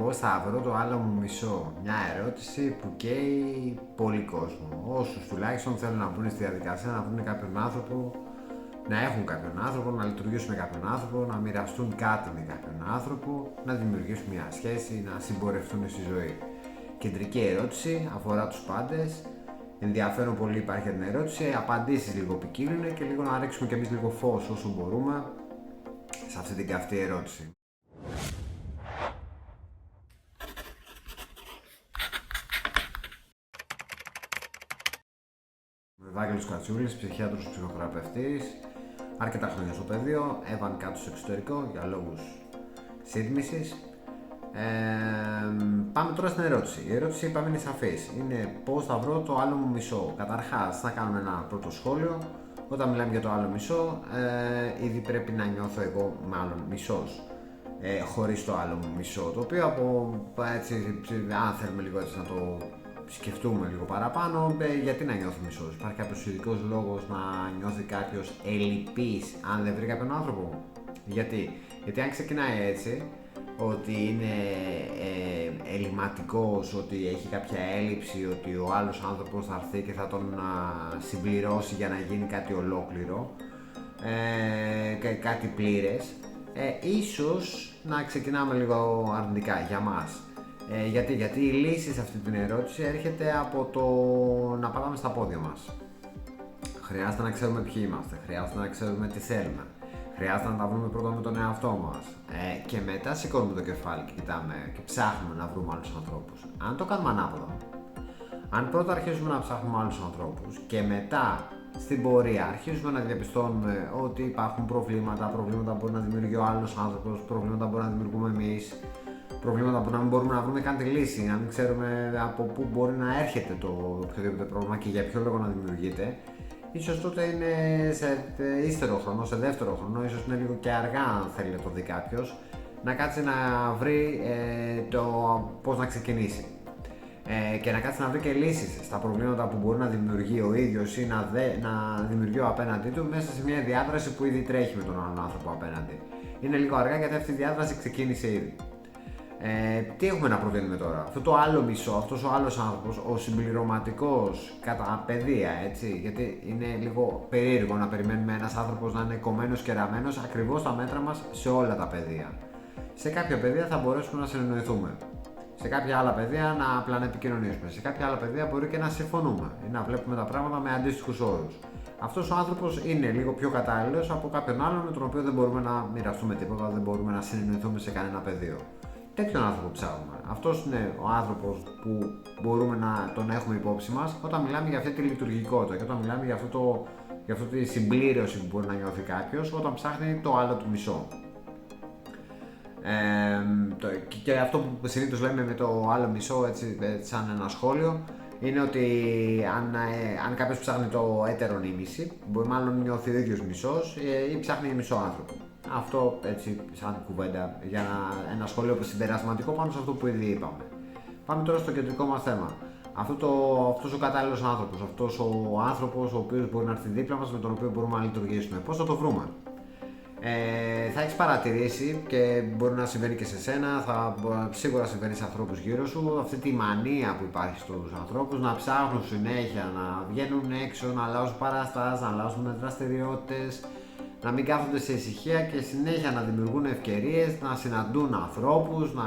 Πώς θα βρω το άλλο μου μισό? Μια ερώτηση που καίει πολύ κόσμο. Όσους τουλάχιστον θέλουν να μπουν στη διαδικασία να βρουν κάποιον άνθρωπο, να έχουν κάποιον άνθρωπο, να λειτουργήσουν με κάποιον άνθρωπο, να μοιραστούν κάτι με κάποιον άνθρωπο, να δημιουργήσουν μια σχέση, να συμπορευτούν στη ζωή. Κεντρική ερώτηση, αφορά τους πάντες. Ενδιαφέρον πολύ υπάρχει την ερώτηση. Απαντήσεις λίγο ποικίλουν και λίγο να ρίξουμε κι εμείς λίγο φως όσο μπορούμε σε αυτή την καυτή ερώτηση. Βάγγελος Κατσούλης, ψυχίατρος ψυχοθεραπευτής, αρκετά χρόνια στο πεδίο, έβαν κάτω στο εξωτερικό για λόγους σύντμησης. Πάμε τώρα στην ερώτηση. Η ερώτηση είπαμε είναι σαφής. Είναι πώς θα βρω το άλλο μου μισό. Καταρχάς θα κάνουμε ένα πρώτο σχόλιο. Όταν μιλάμε για το άλλο μισό, ήδη πρέπει να νιώθω εγώ μάλλον μισός, χωρίς το άλλο μου μισό. Το οποίο έτσι, αν θέλουμε λίγο έτσι να το σκεφτούμε λίγο παραπάνω, γιατί να νιώθει μισός? Υπάρχει κάποιος ειδικός λόγος να νιώθει κάποιος ελλειπής αν δεν βρει κάποιον άνθρωπο? Γιατί αν ξεκινάει έτσι, ότι είναι ελληματικός, ότι έχει κάποια έλλειψη, ότι ο άλλος άνθρωπος θα έρθει και θα τον συμπληρώσει για να γίνει κάτι ολόκληρο, κάτι πλήρες, ίσως να ξεκινάμε λίγο αρνητικά για μας. Γιατί η λύση σε αυτή την ερώτηση έρχεται από το να πατάμε στα πόδια μας. Χρειάζεται να ξέρουμε ποιοι είμαστε, χρειάζεται να ξέρουμε τι θέλουμε, χρειάζεται να τα βρούμε πρώτα με τον εαυτό μας, και μετά σηκώνουμε το κεφάλι και κοιτάμε και ψάχνουμε να βρούμε άλλους ανθρώπους. Αν το κάνουμε ανάποδα, αν πρώτα αρχίσουμε να ψάχνουμε άλλους ανθρώπους και μετά στην πορεία αρχίζουμε να διαπιστώνουμε ότι υπάρχουν προβλήματα μπορεί να δημιουργεί ο άλλος άνθρωπος, προβλήματα μπορεί να δημιουργούμε εμείς, προβλήματα που να μην μπορούμε να βρούμε καν τη λύση, να μην ξέρουμε από πού μπορεί να έρχεται το οποιοδήποτε πρόβλημα και για ποιο λόγο να δημιουργείται. Ίσως τότε είναι σε ύστερο χρόνο, σε δεύτερο χρόνο, ίσως είναι λίγο και αργά αν θέλει να το δει κάποιος, να κάτσει να βρει το πώς να ξεκινήσει. Και να κάτσει να βρει και λύσεις στα προβλήματα που μπορεί να δημιουργεί ο ίδιος ή να δημιουργεί ο απέναντί του μέσα σε μια διάδραση που ήδη τρέχει με τον άλλον άνθρωπο απέναντι. Είναι λίγο αργά γιατί αυτή η διάδραση ξεκίνησε ήδη. Τι έχουμε να προτείνουμε τώρα? Αυτό το άλλο μισό, αυτός ο άλλος άνθρωπος, ο συμπληρωματικός κατά παιδεία, έτσι, γιατί είναι λίγο περίεργο να περιμένουμε ένας άνθρωπος να είναι κομμένος και ραμμένος ακριβώς στα μέτρα μας σε όλα τα παιδεία. Σε κάποια παιδεία θα μπορέσουμε να συνεννοηθούμε. Σε κάποια άλλα παιδεία να απλά να επικοινωνήσουμε. Σε κάποια άλλα παιδεία μπορεί και να συμφωνούμε ή να βλέπουμε τα πράγματα με αντίστοιχους όρους. Αυτός ο άνθρωπος είναι λίγο πιο κατάλληλος από κάποιον άλλον με τον οποίο δεν μπορούμε να μοιραστούμε τίποτα, δεν μπορούμε να συνεννοηθούμε σε κανένα πεδίο. Τέτοιον άνθρωπο ψάχνουμε. Αυτός είναι ο άνθρωπος που μπορούμε να τον έχουμε υπόψη μας όταν μιλάμε για αυτή τη λειτουργικότητα και όταν μιλάμε για αυτή τη συμπλήρωση που μπορεί να νιώθει κάποιος όταν ψάχνει το άλλο του μισό. Και αυτό που συνήθως λέμε με το άλλο μισό, έτσι, σαν ένα σχόλιο, είναι ότι αν κάποιος ψάχνει το έτερον ήμιση, μπορεί μάλλον νιώθει ο ίδιος μισός ή ψάχνει μισό άνθρωπο. Αυτό έτσι σαν κουβέντα για ένα σχόλιο συμπερασματικό πάνω σε αυτό που ήδη είπαμε. Πάμε τώρα στο κεντρικό μας θέμα. Αυτός ο κατάλληλος άνθρωπος, αυτός ο άνθρωπος ο οποίος μπορεί να έρθει δίπλα μας, με τον οποίο μπορούμε να λειτουργήσουμε. Πώς θα το βρούμε? Θα έχεις παρατηρήσει και μπορεί να συμβαίνει και σε σένα, σίγουρα συμβαίνει σε ανθρώπους γύρω σου, αυτή τη μανία που υπάρχει στους ανθρώπους να ψάχνουν συνέχεια, να βγαίνουν έξω, να αλλάζουν παραστάσεις, να αλλάζουν δραστηριότητες, να μην κάθονται σε ησυχία και συνέχεια να δημιουργούν ευκαιρίες, να συναντούν ανθρώπους, να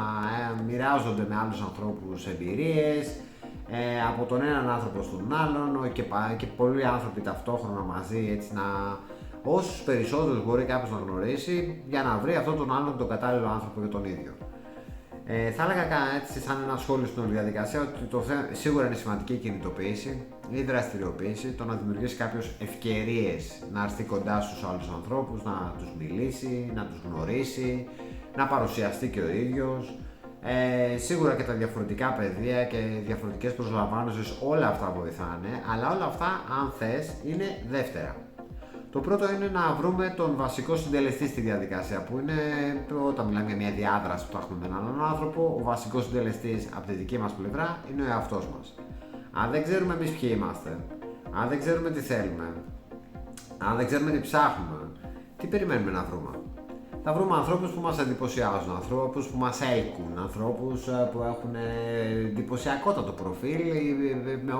μοιράζονται με άλλους ανθρώπους εμπειρίες, από τον έναν άνθρωπο στον άλλον και πολλοί άνθρωποι ταυτόχρονα μαζί, έτσι, όσους περισσότερους μπορεί κάποιος να γνωρίσει για να βρει αυτόν τον άλλον τον κατάλληλο άνθρωπο για τον ίδιο. Θα έλεγα έτσι σαν ένα σχόλιο στην όλη διαδικασία ότι σίγουρα είναι σημαντική η κινητοποίηση, η δραστηριοποίηση, το να δημιουργήσει κάποιος ευκαιρίες να έρθει κοντά στους άλλους ανθρώπους, να τους μιλήσει, να τους γνωρίσει, να παρουσιαστεί και ο ίδιος. Σίγουρα και τα διαφορετικά πεδία και διαφορετικές προσλαμβάνωσεις, όλα αυτά βοηθάνε, αλλά όλα αυτά αν θες είναι δεύτερα. Το πρώτο είναι να βρούμε τον βασικό συντελεστή στη διαδικασία, που είναι όταν μιλάμε για μια διάδραση που θα έχουμε με έναν άλλον άνθρωπο, ο βασικός συντελεστής από τη δική μας πλευρά είναι ο εαυτός μας. Αν δεν ξέρουμε εμείς ποιοι είμαστε, αν δεν ξέρουμε τι θέλουμε, αν δεν ξέρουμε τι ψάχνουμε, τι περιμένουμε να βρούμε? Θα βρούμε ανθρώπους που μας εντυπωσιάζουν, ανθρώπους που μας έλκουν, ανθρώπους που έχουν εντυπωσιακότατο προφίλ με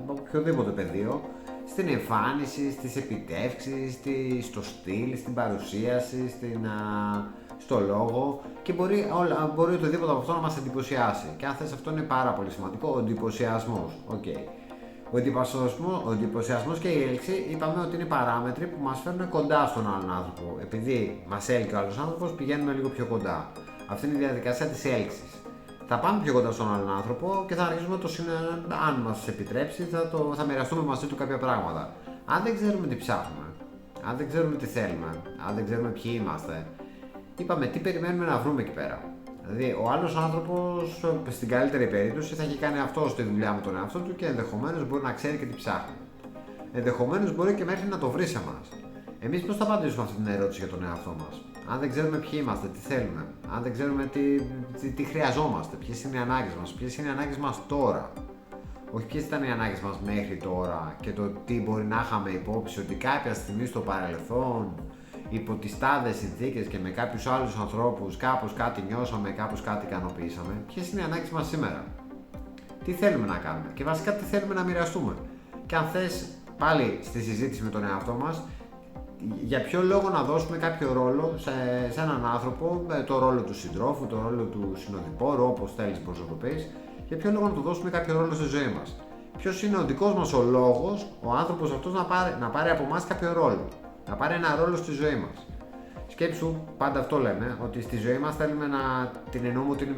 οποιοδήποτε πεδίο, στην εμφάνιση, στις επιτεύξεις, στο στυλ, στην παρουσίαση, στο λόγο και μπορεί οτιδήποτε από αυτό να μας εντυπωσιάσει. Και αν θες, αυτό είναι πάρα πολύ σημαντικό, ο εντυπωσιασμός. Okay. Ο εντυπωσιασμός και η έλξη είπαμε ότι είναι παράμετροι που μας φέρνουν κοντά στον άλλον άνθρωπο. Επειδή μας έλκει ο άλλος άνθρωπος, πηγαίνουμε λίγο πιο κοντά. Αυτή είναι η διαδικασία της έλξης. Θα πάμε πιο κοντά στον άλλον άνθρωπο και θα αρχίσουμε αν μας επιτρέψει, θα μοιραστούμε μαζί του κάποια πράγματα. Αν δεν ξέρουμε τι ψάχνουμε, αν δεν ξέρουμε τι θέλουμε, αν δεν ξέρουμε ποιοι είμαστε, είπαμε τι περιμένουμε να βρούμε εκεί πέρα. Δηλαδή, ο άλλος άνθρωπος, στην καλύτερη περίπτωση, θα έχει κάνει αυτό στη δουλειά με τον εαυτό του και ενδεχομένως μπορεί να ξέρει και τι ψάχνει. Ενδεχομένως μπορεί και μέχρι να το βρει σε εμάς. Εμείς πώς θα απαντήσουμε αυτή την ερώτηση για τον εαυτό μας? Αν δεν ξέρουμε ποιοι είμαστε, τι θέλουμε, αν δεν ξέρουμε τι χρειαζόμαστε, ποιες είναι οι ανάγκες μας, ποιες είναι οι ανάγκες μας τώρα. Όχι ποιες ήταν οι ανάγκες μας μέχρι τώρα και το τι μπορεί να είχαμε υπόψη ότι κάποια στιγμή στο παρελθόν, υπό τις τάδες συνθήκες και με κάποιους άλλους ανθρώπους, κάπως κάτι νιώσαμε, κάπως κάτι ικανοποιήσαμε. Ποιες είναι οι ανάγκες μας σήμερα? Τι θέλουμε να κάνουμε και βασικά τι θέλουμε να μοιραστούμε. Και αν θες πάλι στη συζήτηση με τον εαυτό μας, για ποιο λόγο να δώσουμε κάποιο ρόλο σε έναν άνθρωπο, το ρόλο του συντρόφου, το ρόλο του συνοδοιπόρου, όπως θέλεις πώς να το πεις, για ποιο λόγο να του δώσουμε κάποιο ρόλο στη ζωή μας. Ποιος είναι ο δικός μας ο λόγος, ο άνθρωπος αυτός να πάρει από εμάς κάποιο ρόλο, να πάρει ένα ρόλο στη ζωή μας. Σκέψου, πάντα αυτό λέμε, ότι στη ζωή μας θέλουμε να την εννοούμε ότι είναι,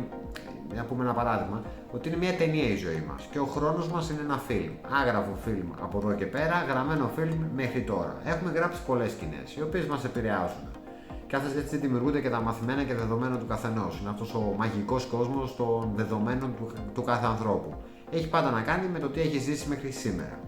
να πούμε ένα παράδειγμα, ότι είναι μια ταινία η ζωή μας και ο χρόνος μας είναι ένα φιλμ. Άγραφο φιλμ από εδώ και πέρα, γραμμένο φιλμ μέχρι τώρα. Έχουμε γράψει πολλές σκηνές, οι οποίες μας επηρεάζουν. Κάθε έτσι δημιουργούνται και τα μαθημένα και δεδομένα του καθενός. Είναι αυτός ο μαγικός κόσμος των δεδομένων του κάθε ανθρώπου. Έχει πάντα να κάνει με το τι έχει ζήσει μέχρι σήμερα.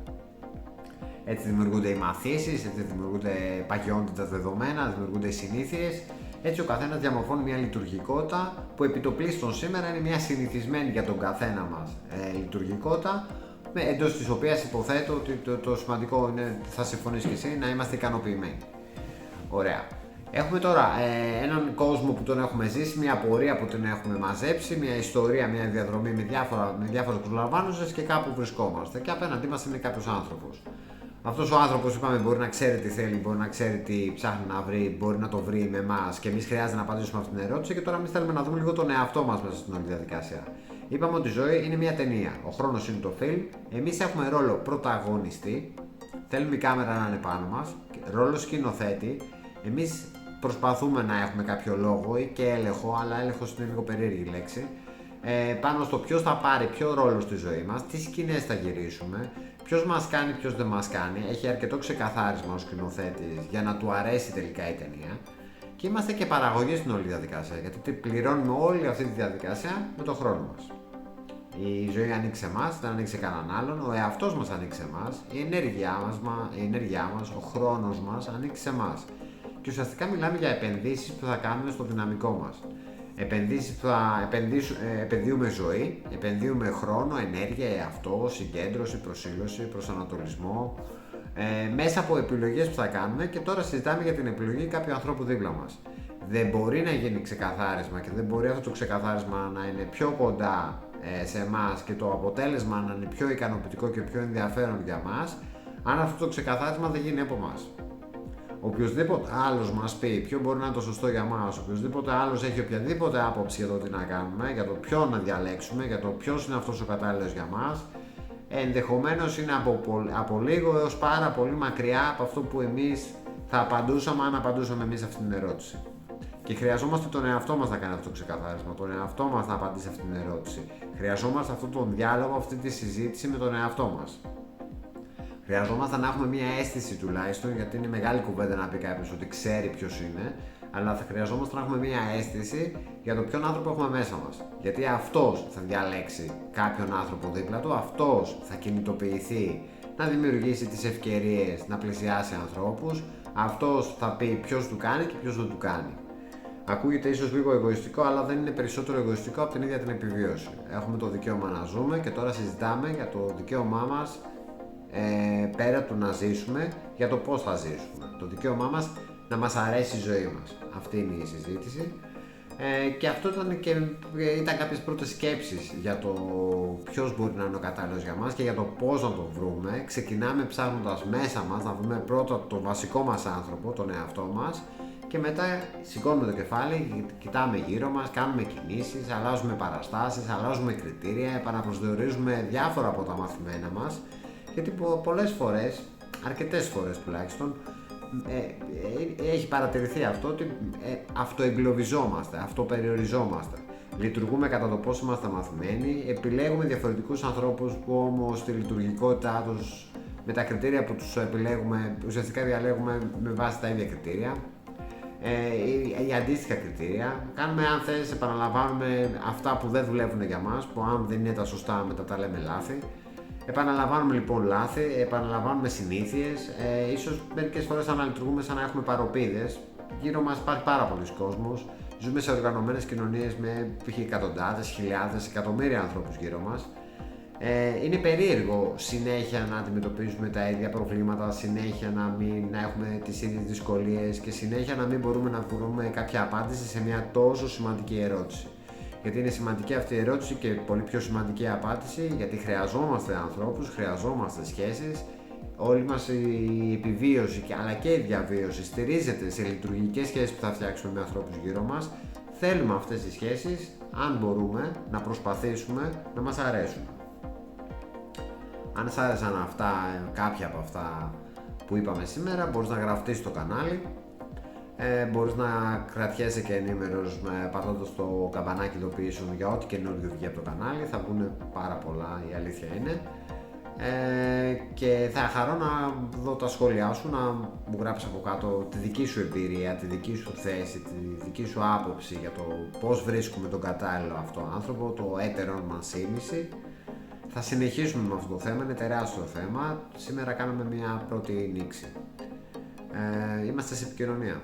Έτσι δημιουργούνται οι μαθήσεις, έτσι δημιουργούνται παγιώνται τα δεδομένα, δημιουργούνται οι συνήθειες. Έτσι ο καθένας διαμορφώνει μια λειτουργικότητα που επιτοπλίστων σήμερα είναι μια συνηθισμένη για τον καθένα μας λειτουργικότητα, εντός της οποίας υποθέτω ότι το σημαντικό είναι, θα συμφωνείς και εσύ, να είμαστε ικανοποιημένοι. Ωραία. Έχουμε τώρα έναν κόσμο που τον έχουμε ζήσει, μια πορεία που την έχουμε μαζέψει, μια ιστορία, μια διαδρομή με διάφορες προσλαμβάνουσες και κάπου βρισκόμαστε. Και απέναντί μας είναι κάποιος άνθρωπος. Αυτός ο άνθρωπος, είπαμε, μπορεί να ξέρει τι θέλει, μπορεί να ξέρει τι ψάχνει να βρει, μπορεί να το βρει με εμάς και εμείς χρειάζεται να απαντήσουμε αυτή την ερώτηση. Και τώρα εμείς θέλουμε να δούμε λίγο τον εαυτό μας μέσα στην όλη διαδικασία. Είπαμε ότι η ζωή είναι μια ταινία. Ο χρόνος είναι το φιλμ. Εμείς έχουμε ρόλο πρωταγωνιστή. Θέλουμε η κάμερα να είναι πάνω μας. Ρόλο σκηνοθέτη. Εμείς προσπαθούμε να έχουμε κάποιο λόγο ή και έλεγχο, αλλά έλεγχος είναι λίγο περίεργη λέξη. Πάνω στο ποιος θα πάρει ποιο ρόλο στη ζωή μας, τι σκηνές θα γυρίσουμε, ποιος μας κάνει, ποιος δεν μας κάνει. Έχει αρκετό ξεκαθάρισμα ο σκηνοθέτης για να του αρέσει τελικά η ταινία. Και είμαστε και παραγωγή στην όλη διαδικασία, γιατί πληρώνουμε όλη αυτή τη διαδικασία με τον χρόνο μας. Η ζωή ανοίξει εμάς, δεν ανοίξει κανέναν άλλον, ο εαυτός μας ανοίξει εμάς, η ενέργειά μας, ο χρόνος μας ανοίξει εμάς. Και ουσιαστικά μιλάμε για επενδύσεις που θα κάνουμε στο δυναμικό μας. Επενδύσεις που θα επενδύουμε ζωή, επενδύουμε χρόνο, ενέργεια, εαυτό, συγκέντρωση, προσήλωση, προσανατολισμό, μέσα από επιλογές που θα κάνουμε. Και τώρα συζητάμε για την επιλογή κάποιου ανθρώπου δίπλα μας. Δεν μπορεί να γίνει ξεκαθάρισμα και δεν μπορεί αυτό το ξεκαθάρισμα να είναι πιο κοντά σε εμάς και το αποτέλεσμα να είναι πιο ικανοποιητικό και πιο ενδιαφέρον για μας, αν αυτό το ξεκαθάρισμα δεν γίνει από εμάς. Οποιοςδήποτε άλλος μας πει ποιο μπορεί να είναι το σωστό για μας, οποιοςδήποτε άλλος έχει οποιαδήποτε άποψη για το τι να κάνουμε, για το ποιο να διαλέξουμε, για το ποιος είναι αυτός ο κατάλληλος για μας, ενδεχομένως είναι από λίγο έως πάρα πολύ μακριά από αυτό που εμείς θα απαντούσαμε αν απαντούσαμε εμείς αυτή την ερώτηση. Και χρειαζόμαστε τον εαυτό μας να κάνει αυτό το ξεκαθάρισμα, τον εαυτό μας να απαντήσει αυτή την ερώτηση. Χρειαζόμαστε αυτόν τον διάλογο, αυτή τη συζήτηση με τον εαυτό μας. Χρειαζόμαστε να έχουμε μια αίσθηση τουλάχιστον, γιατί είναι μεγάλη κουβέντα να πει κάποιος ότι ξέρει ποιος είναι, αλλά θα χρειαζόμαστε να έχουμε μια αίσθηση για το ποιον άνθρωπο έχουμε μέσα μας. Γιατί αυτός θα διαλέξει κάποιον άνθρωπο δίπλα του, αυτός θα κινητοποιηθεί να δημιουργήσει τις ευκαιρίες να πλησιάσει ανθρώπους, αυτός θα πει ποιος του κάνει και ποιος δεν του κάνει. Ακούγεται ίσως λίγο εγωιστικό, αλλά δεν είναι περισσότερο εγωιστικό από την ίδια την επιβίωση. Έχουμε το δικαίωμα να ζούμε και τώρα συζητάμε για το δικαίωμά μας. Πέρα του να ζήσουμε, για το πώς θα ζήσουμε. Το δικαίωμά μας να μας αρέσει η ζωή μας. Αυτή είναι η συζήτηση. Και αυτό ήταν κάποιες πρώτες σκέψεις για το ποιος μπορεί να είναι ο κατάλληλος για μας και για το πώς να τον βρούμε. Ξεκινάμε ψάχνοντας μέσα μας να βρούμε πρώτα το βασικό μας άνθρωπο, τον εαυτό μας, και μετά σηκώνουμε το κεφάλι, κοιτάμε γύρω μας, κάνουμε κινήσεις, αλλάζουμε παραστάσεις, αλλάζουμε κριτήρια, επαναπροσδιορίζουμε διάφορα από τα μαθημένα μας, γιατί πολλές φορές, αρκετές φορές τουλάχιστον, έχει παρατηρηθεί αυτό ότι αυτοεγκλωβιζόμαστε, αυτοπεριοριζόμαστε. Λειτουργούμε κατά το πώς είμαστε μαθημένοι, επιλέγουμε διαφορετικούς ανθρώπους που όμως στη λειτουργικότητά τους, με τα κριτήρια που τους επιλέγουμε, ουσιαστικά διαλέγουμε με βάση τα ίδια κριτήρια ή αντίστοιχα κριτήρια. Κάνουμε, αν θες, επαναλαμβάνουμε αυτά που δεν δουλεύουν για μας, που αν δεν είναι τα σωστά μετά τα λέμε λάθη. Επαναλαμβάνουμε λοιπόν λάθη, επαναλαμβάνουμε συνήθειες, ίσως μερικές φορές αναλειτουργούμε σαν να έχουμε παροπίδες. Γύρω μας υπάρχει πάρα πολλοί κόσμος, ζούμε σε οργανωμένες κοινωνίες με εκατοντάδες, χιλιάδες, εκατομμύρια ανθρώπους γύρω μας. Είναι περίεργο συνέχεια να αντιμετωπίζουμε τα ίδια προβλήματα, συνέχεια να έχουμε τις ίδιες δυσκολίες και συνέχεια να μην μπορούμε να βρούμε κάποια απάντηση σε μια τόσο σημαντική ερώτηση. Γιατί είναι σημαντική αυτή η ερώτηση και πολύ πιο σημαντική απάντηση, γιατί χρειαζόμαστε ανθρώπους, χρειαζόμαστε σχέσεις. Όλη μας η επιβίωση αλλά και η διαβίωση στηρίζεται σε λειτουργικές σχέσεις που θα φτιάξουμε με ανθρώπους γύρω μας. Θέλουμε αυτές τις σχέσεις, αν μπορούμε, να προσπαθήσουμε να μας αρέσουν. Αν σ' άρεσαν κάποια από αυτά που είπαμε σήμερα, μπορείς να γραφτείς στο κανάλι. Μπορείς να κρατιέσαι και ενήμερος πατώντας το καμπανάκι ειδοποιήσεων για ό,τι καινούργιο βγει από το κανάλι. Θα βγουν πάρα πολλά, η αλήθεια είναι. Και θα χαρώ να δω τα σχόλιά σου, να μου γράψεις από κάτω τη δική σου εμπειρία, τη δική σου θέση, τη δική σου άποψη για το πώς βρίσκουμε τον κατάλληλο αυτό άνθρωπο, το έτερον μας σύμμιση. Θα συνεχίσουμε με αυτό το θέμα, είναι τεράστιο θέμα. Σήμερα κάνουμε μια πρώτη νήξη. Είμαστε σε επικοινωνία.